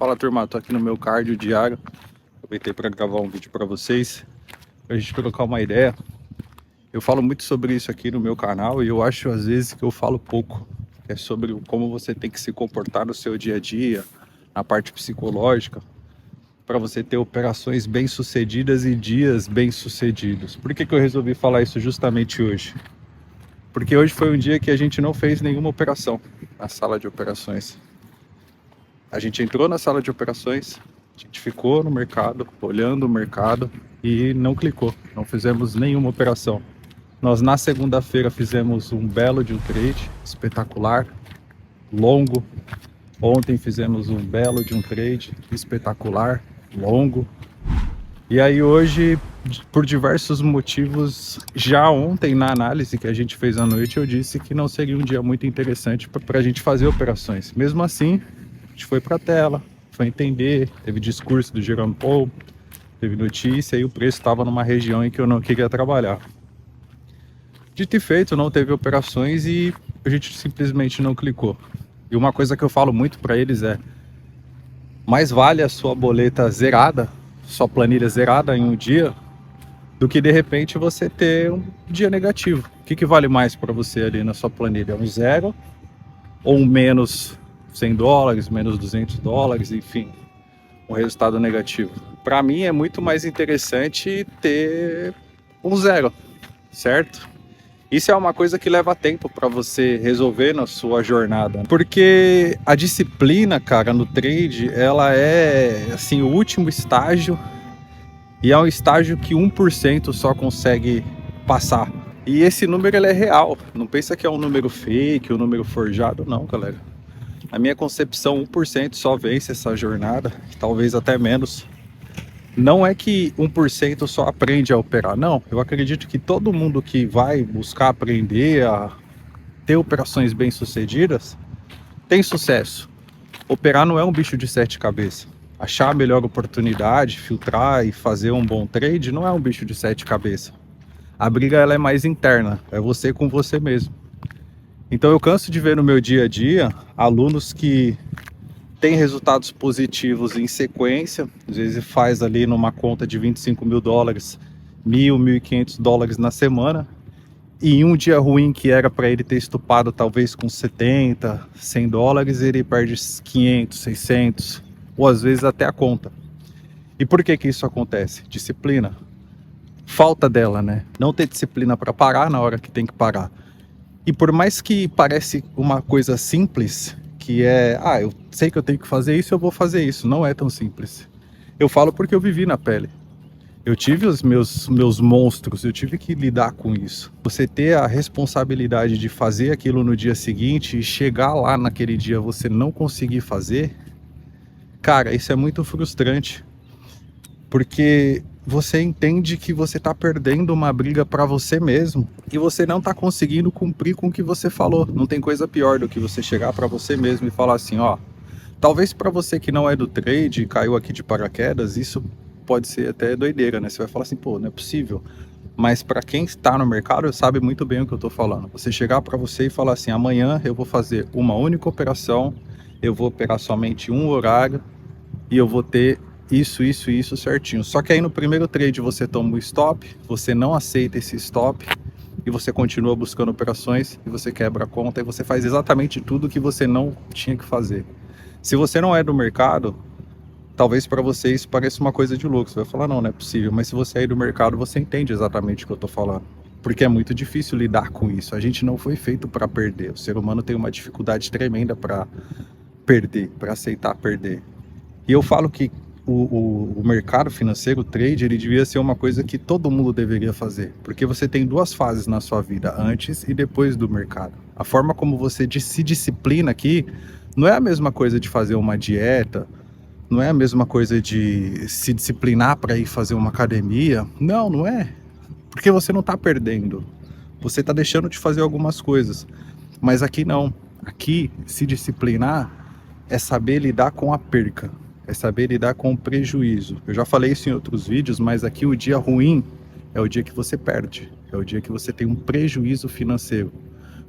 Fala turma, tô aqui no meu cardio diário. Aproveitei para gravar um vídeo para vocês, pra gente trocar uma ideia. Eu falo muito sobre isso aqui no meu canal e eu acho às vezes que eu falo pouco. É sobre como você tem que se comportar no seu dia a dia, na parte psicológica, para você ter operações bem-sucedidas e dias bem-sucedidos. Por que eu resolvi falar isso justamente hoje? Porque hoje foi um dia que a gente não fez nenhuma operação na sala de operações. A gente entrou na sala de operações, a gente ficou no mercado, olhando o mercado e não clicou, não fizemos nenhuma operação. Nós na segunda-feira fizemos um belo de um trade espetacular, longo. Ontem fizemos um belo de um trade espetacular, longo. E aí hoje, por diversos motivos, já ontem na análise que a gente fez à noite, eu disse que não seria um dia muito interessante para a gente fazer operações. Mesmo assim, a gente foi para a tela, foi entender, teve discurso do Jerome Powell, teve notícia e o preço estava numa região em que eu não queria trabalhar. Dito e feito, não teve operações e a gente simplesmente não clicou. E uma coisa que eu falo muito para eles é: mais vale a sua boleta zerada, sua planilha zerada em um dia, do que de repente você ter um dia negativo. O que vale mais para você ali na sua planilha? Um zero ou um menos $100, menos $200, enfim, um resultado negativo? Para mim é muito mais interessante ter um zero, certo? Isso é uma coisa que leva tempo para você resolver na sua jornada, porque a disciplina, cara, no trade, ela é assim o último estágio e é um estágio que 1% só consegue passar. E esse número ele é real, não pensa que é um número fake, um número forjado, não, galera. Na minha concepção, 1% só vence essa jornada, talvez até menos. Não é que 1% só aprende a operar, não. Eu acredito que todo mundo que vai buscar aprender a ter operações bem-sucedidas tem sucesso. Operar não é um bicho de 7 cabeças. Achar a melhor oportunidade, filtrar e fazer um bom trade não é um bicho de 7 cabeças. A briga ela é mais interna, é você com você mesmo. Então eu canso de ver no meu dia a dia alunos que tem resultados positivos em sequência, às vezes faz ali numa conta de $25 mil, $1.000, $1.500 na semana, e em um dia ruim que era para ele ter estupado talvez com 70, $100, ele perde 500, 600, ou às vezes até a conta. E por que isso acontece? Disciplina. Falta dela, né? Não ter disciplina para parar na hora que tem que parar. E por mais que parece uma coisa simples, que é, eu sei que eu tenho que fazer isso, eu vou fazer isso. Não é tão simples. Eu falo porque eu vivi na pele. Eu tive os meus monstros, eu tive que lidar com isso. Você ter a responsabilidade de fazer aquilo no dia seguinte e chegar lá naquele dia você não conseguir fazer, cara, isso é muito frustrante. Porque você entende que você está perdendo uma briga para você mesmo e você não está conseguindo cumprir com o que você falou. Não tem coisa pior do que você chegar para você mesmo e falar assim, talvez para você que não é do trade e caiu aqui de paraquedas, isso pode ser até doideira, né? Você vai falar assim, pô, não é possível. Mas para quem está no mercado, sabe muito bem o que eu estou falando. Você chegar para você e falar assim, amanhã eu vou fazer uma única operação, eu vou operar somente um horário e eu vou ter isso certinho. Só que aí no primeiro trade você toma um stop, você não aceita esse stop e você continua buscando operações e você quebra a conta e você faz exatamente tudo que você não tinha que fazer. Se você não é do mercado, talvez para você isso pareça uma coisa de louco. Você vai falar, não é possível. Mas se você é do mercado, você entende exatamente o que eu tô falando. Porque é muito difícil lidar com isso. A gente não foi feito para perder. O ser humano tem uma dificuldade tremenda para perder, para aceitar perder. E eu falo que o mercado financeiro, o trade, ele devia ser uma coisa que todo mundo deveria fazer, porque você tem duas fases na sua vida, antes e depois do mercado. A forma como você se disciplina aqui não é a mesma coisa de fazer uma dieta, não é a mesma coisa de se disciplinar para ir fazer uma academia, não é, porque você não está perdendo, você está deixando de fazer algumas coisas, mas aqui não, aqui se disciplinar é saber lidar com a perca, é saber lidar com o prejuízo. Eu já falei isso em outros vídeos, mas aqui o dia ruim é o dia que você perde, é o dia que você tem um prejuízo financeiro,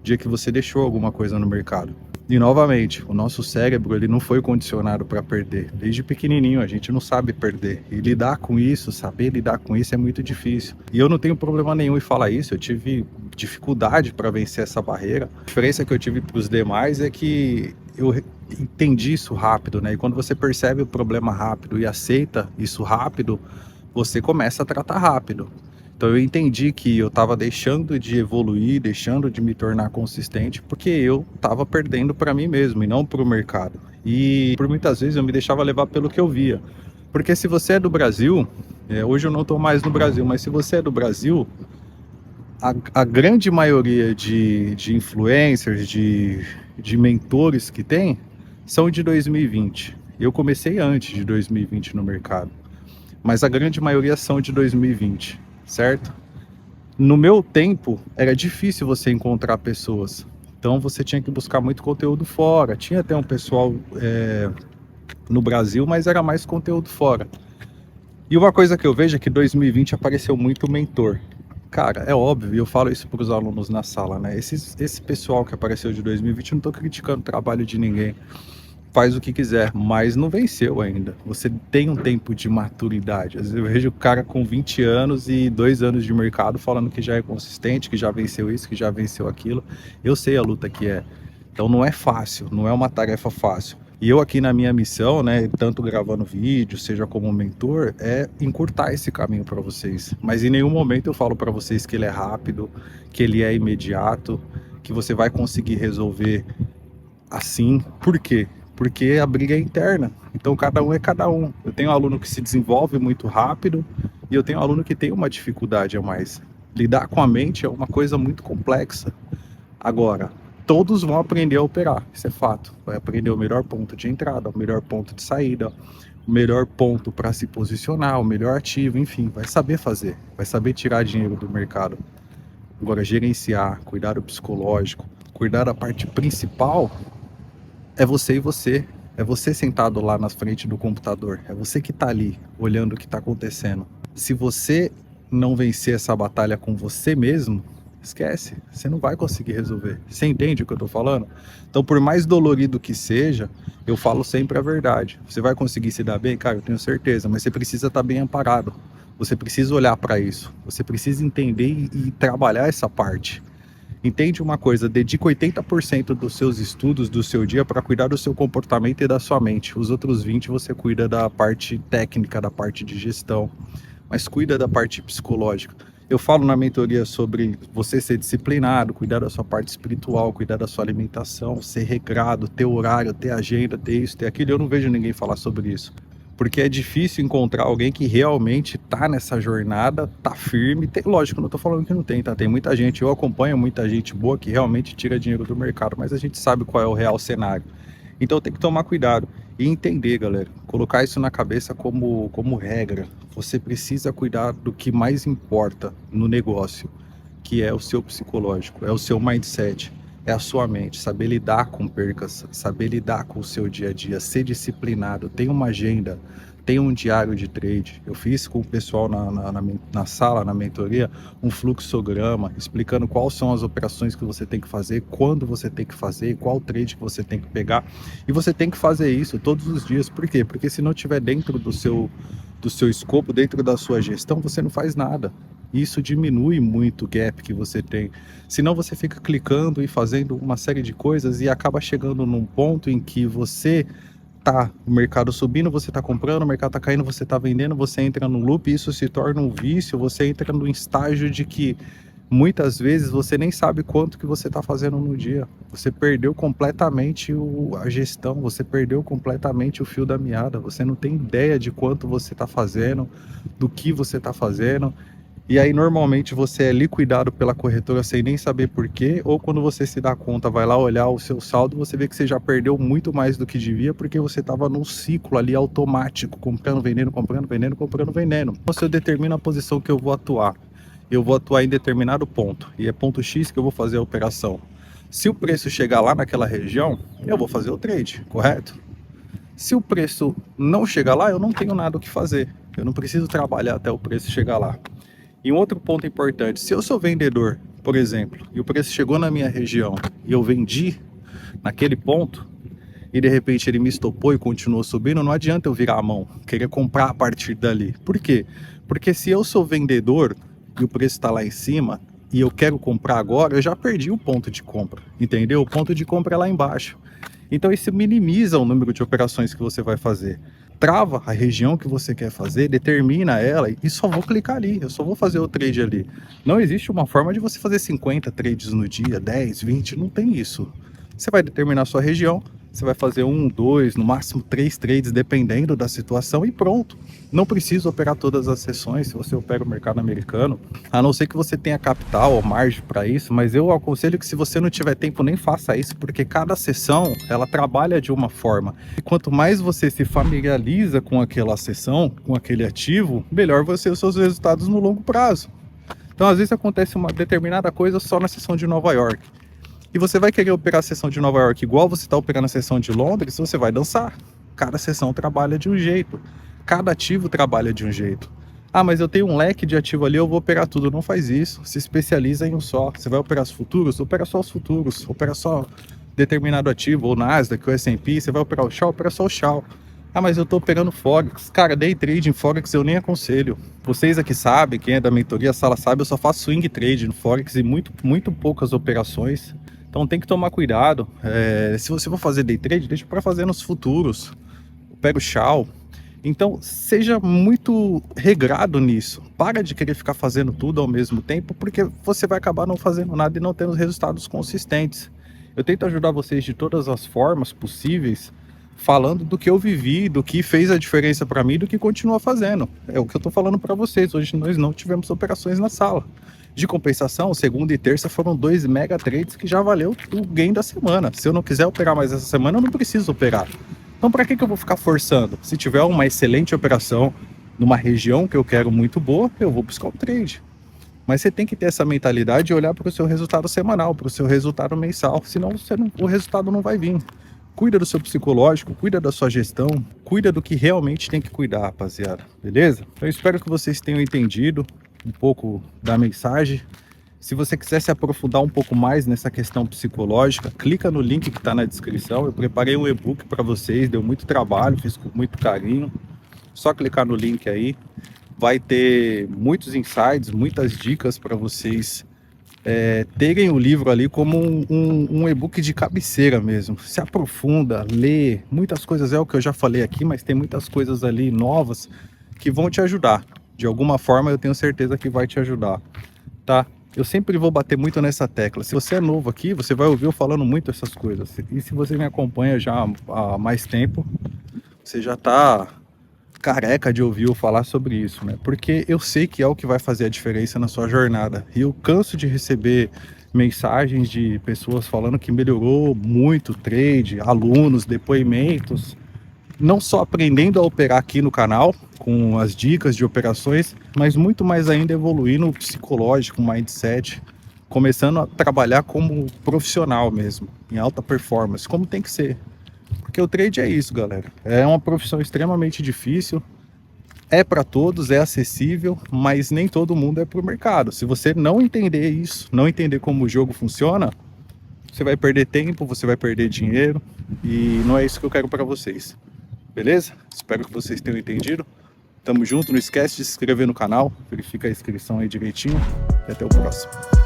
o dia que você deixou alguma coisa no mercado. E novamente, o nosso cérebro ele não foi condicionado para perder. Desde pequenininho a gente não sabe perder. E lidar com isso, saber lidar com isso é muito difícil. E eu não tenho problema nenhum em falar isso. Eu tive dificuldade para vencer essa barreira. A diferença que eu tive para os demais é que eu entendi isso rápido, né? E quando você percebe o problema rápido e aceita isso rápido, você começa a tratar rápido. Então eu entendi que eu estava deixando de evoluir, deixando de me tornar consistente, porque eu estava perdendo para mim mesmo e não para o mercado. E por muitas vezes eu me deixava levar pelo que eu via. Porque se você é do Brasil, hoje eu não estou mais no Brasil, mas se você é do Brasil, a grande maioria de influencers, de mentores que tem, são de 2020. Eu comecei antes de 2020 no mercado, mas a grande maioria são de 2020, certo? No meu tempo, era difícil você encontrar pessoas. Então você tinha que buscar muito conteúdo fora. Tinha até um pessoal no Brasil, mas era mais conteúdo fora. E uma coisa que eu vejo é que 2020 apareceu muito mentor. Cara, é óbvio, e eu falo isso para os alunos na sala, né? Esse pessoal que apareceu de 2020, eu não estou criticando o trabalho de ninguém. Faz o que quiser, mas não venceu ainda. Você tem um tempo de maturidade. Às vezes eu vejo o cara com 20 anos e 2 anos de mercado falando que já é consistente, que já venceu isso, que já venceu aquilo. Eu sei a luta que é. Então não é fácil, não é uma tarefa fácil. E eu aqui na minha missão, né, tanto gravando vídeo, seja como mentor, é encurtar esse caminho para vocês. Mas em nenhum momento eu falo para vocês que ele é rápido, que ele é imediato, que você vai conseguir resolver assim. Por quê? Porque a briga é interna. Então cada um é cada um. Eu tenho um aluno que se desenvolve muito rápido e eu tenho um aluno que tem uma dificuldade a mais. Lidar com a mente é uma coisa muito complexa. Agora, todos vão aprender a operar, isso é fato. Vai aprender o melhor ponto de entrada, o melhor ponto de saída, o melhor ponto para se posicionar, o melhor ativo, enfim, vai saber fazer, vai saber tirar dinheiro do mercado. Agora, gerenciar, cuidar do psicológico, cuidar da parte principal, é você e você. É você sentado lá na frente do computador. É você que está ali, olhando o que está acontecendo. Se você não vencer essa batalha com você mesmo, esquece. Você não vai conseguir resolver. Você entende o que eu estou falando? Então, por mais dolorido que seja, eu falo sempre a verdade. Você vai conseguir se dar bem? Cara, eu tenho certeza. Mas você precisa estar bem amparado. Você precisa olhar para isso. Você precisa entender e trabalhar essa parte. Entende uma coisa, dedica 80% dos seus estudos, do seu dia, para cuidar do seu comportamento e da sua mente. Os outros 20% você cuida da parte técnica, da parte de gestão, mas cuida da parte psicológica. Eu falo na mentoria sobre você ser disciplinado, cuidar da sua parte espiritual, cuidar da sua alimentação, ser regrado, ter horário, ter agenda, ter isso, ter aquilo. Eu não vejo ninguém falar sobre isso. Porque é difícil encontrar alguém que realmente tá nessa jornada, tá firme. Lógico, não tô falando que não tem, tá? Tem muita gente, eu acompanho muita gente boa que realmente tira dinheiro do mercado, mas a gente sabe qual é o real cenário. Então tem que tomar cuidado e entender, galera. Colocar isso na cabeça como regra. Você precisa cuidar do que mais importa no negócio, que é o seu psicológico, é o seu mindset. É a sua mente, saber lidar com percas, saber lidar com o seu dia a dia, ser disciplinado, tem uma agenda, tem um diário de trade. Eu fiz com o pessoal na sala, na mentoria, um fluxograma, explicando quais são as operações que você tem que fazer, quando você tem que fazer, qual trade que você tem que pegar. E você tem que fazer isso todos os dias. Por quê? Porque se não estiver dentro do seu escopo, dentro da sua gestão, você não faz nada. Isso diminui muito o gap que você tem. Senão você fica clicando e fazendo uma série de coisas e acaba chegando num ponto em que você o mercado subindo, você tá comprando, o mercado tá caindo, você tá vendendo, você entra no loop, e isso se torna um vício, você entra num estágio de que muitas vezes você nem sabe quanto que você tá fazendo no dia. Você perdeu completamente a gestão, você perdeu completamente o fio da meada, você não tem ideia de quanto você tá fazendo, do que você tá fazendo. E aí normalmente você é liquidado pela corretora sem nem saber porquê, ou quando você se dá conta, vai lá olhar o seu saldo, você vê que você já perdeu muito mais do que devia, porque você estava num ciclo ali automático, comprando, vendendo, comprando, vendendo, comprando, vendendo. Então, se eu determino a posição que eu vou atuar em determinado ponto, e é ponto X que eu vou fazer a operação. Se o preço chegar lá naquela região, eu vou fazer o trade, correto? Se o preço não chegar lá, eu não tenho nada o que fazer. Eu não preciso trabalhar até o preço chegar lá. E um outro ponto importante, se eu sou vendedor, por exemplo, e o preço chegou na minha região e eu vendi, naquele ponto, e de repente ele me estopou e continuou subindo, não adianta eu virar a mão, querer comprar a partir dali. Por quê? Porque se eu sou vendedor e o preço está lá em cima e eu quero comprar agora, eu já perdi o ponto de compra, entendeu? O ponto de compra é lá embaixo. Então isso minimiza o número de operações que você vai fazer. Trava a região que você quer fazer, determina ela e só vou clicar ali, eu só vou fazer o trade ali. Não existe uma forma de você fazer 50 trades no dia, 10, 20, não tem isso. Você vai determinar a sua região, você vai fazer 1, 2, no máximo 3 trades, dependendo da situação, e pronto. Não precisa operar todas as sessões se você opera o mercado americano, a não ser que você tenha capital ou margem para isso, mas eu aconselho que se você não tiver tempo, nem faça isso, porque cada sessão, ela trabalha de uma forma. E quanto mais você se familiariza com aquela sessão, com aquele ativo, melhor vão ser os seus resultados no longo prazo. Então, às vezes acontece uma determinada coisa só na sessão de Nova York. E você vai querer operar a sessão de Nova York igual você está operando a sessão de Londres, você vai dançar. Cada sessão trabalha de um jeito. Cada ativo trabalha de um jeito. Ah, mas eu tenho um leque de ativo ali, eu vou operar tudo. Não faz isso. Se especializa em um só. Você vai operar os futuros? Opera só os futuros. Opera só determinado ativo, ou Nasdaq, ou S&P. Você vai operar o Shao? Opera só o Shao. Ah, mas eu tô operando Forex. Cara, day trade em Forex eu nem aconselho. Vocês aqui sabem, quem é da mentoria, a sala sabe, eu só faço swing trade no Forex e muito poucas operações. Então tem que tomar cuidado. Se você for fazer day trade, deixa para fazer nos futuros. Pega o Shao. Então seja muito regrado nisso. Para de querer ficar fazendo tudo ao mesmo tempo, porque você vai acabar não fazendo nada e não tendo resultados consistentes. Eu tento ajudar vocês de todas as formas possíveis, falando do que eu vivi, do que fez a diferença para mim, do que continua fazendo. É o que eu tô falando para vocês. Hoje nós não tivemos operações na sala. De compensação, segunda e terça foram 2 mega trades que já valeu o gain da semana. Se eu não quiser operar mais essa semana, eu não preciso operar. Então para que eu vou ficar forçando? Se tiver uma excelente operação numa região que eu quero muito boa, eu vou buscar um trade. Mas você tem que ter essa mentalidade e olhar para o seu resultado semanal, para o seu resultado mensal, senão o resultado não vai vir. Cuida do seu psicológico, cuida da sua gestão, cuida do que realmente tem que cuidar, rapaziada, beleza? Eu espero que vocês tenham entendido um pouco da mensagem. Se você quiser se aprofundar um pouco mais nessa questão psicológica, clica no link que está na descrição. Eu preparei um e-book para vocês, deu muito trabalho, fiz com muito carinho. Só clicar no link aí, vai ter muitos insights, muitas dicas para vocês terem o livro ali como um e-book de cabeceira mesmo. Se aprofunda, lê, muitas coisas é o que eu já falei aqui, mas tem muitas coisas ali novas que vão te ajudar. De alguma forma eu tenho certeza que vai te ajudar, tá? Eu sempre vou bater muito nessa tecla. Se você é novo aqui, você vai ouvir eu falando muito essas coisas. E se você me acompanha já há mais tempo, você já tá careca de ouvir eu falar sobre isso, né? Porque eu sei que é o que vai fazer a diferença na sua jornada. E eu canso de receber mensagens de pessoas falando que melhorou muito o trade, alunos, depoimentos, não só aprendendo a operar aqui no canal, com as dicas de operações, mas muito mais ainda evoluindo o psicológico, o mindset, começando a trabalhar como profissional mesmo, em alta performance, como tem que ser. Porque o trade é isso, galera. É uma profissão extremamente difícil, é para todos, é acessível, mas nem todo mundo é para o mercado. Se você não entender isso, não entender como o jogo funciona, você vai perder tempo, você vai perder dinheiro, e não é isso que eu quero para vocês. Beleza? Espero que vocês tenham entendido. Tamo junto, não esquece de se inscrever no canal, verifica a inscrição aí direitinho e até o próximo.